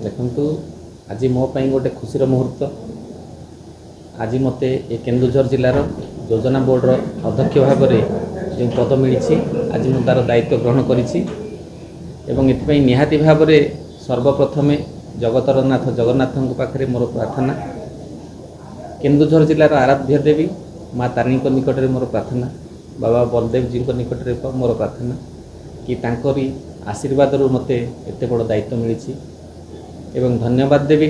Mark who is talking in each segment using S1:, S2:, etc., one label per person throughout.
S1: देखु आज मो गोटे खुशीर मुहूर्त। आज मते ए केन्दुझर जिलार योजना बोर्डर अध्यक्ष भाव में जो पद मिली आज मु तार दायित्व ग्रहण करिछि एवं एथिपाई निहाती भाव में सर्वप्रथमे जगतरनाथ जगन्नाथ पाखे मोर प्रार्थना, केन्दुझर जिलार आराध्य देवी माँ तारिणी निकट में मोर प्रार्थना, बाबा बलदेव जी निकट में मोर प्रार्थना कि तांकरी आशीर्वाद मते एते बड़ दायित्व मिली एवं धन्यवाद देवी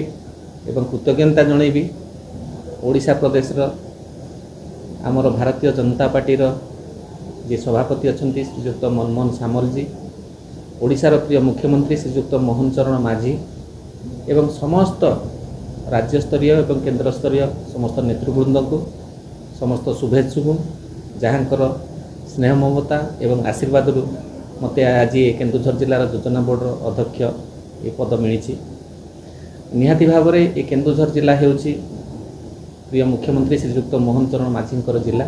S1: एवं कृतज्ञता जनइबी ओडिशा प्रदेश आमर भारतीय जनता पार्टी जे सभापति अच्छा श्रीजुक्त मनमोहन सामल जी, ओडिशार प्रिय मुख्यमंत्री श्रीजुक्त मोहन चरण माझी एवं समस्त राज्यस्तरीय एवं केन्द्र स्तरीय समस्त नेतृवृंद को समस्त शुभेच्छुक जहाँकर स्नेह ममता एवं आशीर्वाद मत आज केन्दुझर जिलार योजना बोर्डर अध्यक्ष ये पद मिली। निहाती भाव में ये केन्दुझर जिला होउछि प्रिय मुख्यमंत्री श्रीजुक्त मोहन चरण माझींकर जिला।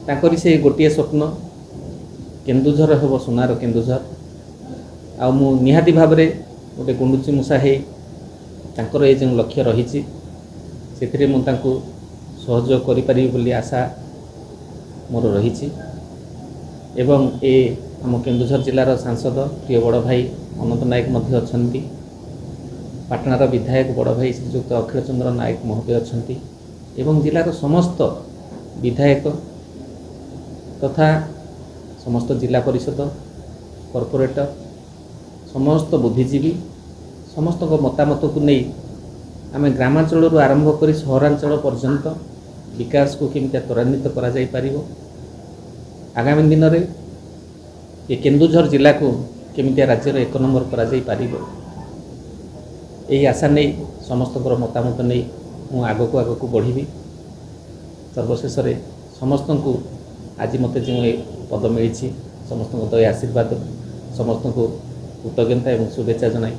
S1: तांकरी से गोटे स्वप्न केन्दुझर हेब सोनार केन्दुझर आ मु निहाती भाव में गोटे गुंडुची मूषा है तांकर ये जो लक्ष्य रही से मुझे सहयोग करी बोली आशा मोर रही एवं ए आम केन्दुझर जिलार सांसद प्रिय बड़ भाई अनंत नायक मध्य अछंती, पाटनार विधायक बड़ भाई श्रीजुक्त अखिल चंद्र नायक महोदय अछंती एवं जिलार समस्त विधायक तथा समस्त जिला परिषद कॉर्पोरेटर समस्त बुद्धिजीवी समस्त मतामत को नहीं आम ग्रामांचल आरंभ कर सहरांचल पर्यंत विकास को केमिति त्वरान्वित करा जाई पारिबो, आगामी दिन में ये केन्दुझर जिला को केमिति राज्यर एक नंबर करा जाई पारिबो यही आशा नहीं समस्त मतामत नहीं मु आग को बढ़ी। सर्वशेष समस्त को आज मत जो पद मिली समस्त आशीर्वाद समस्त को कृतज्ञता एवं शुभेच्छा जनाई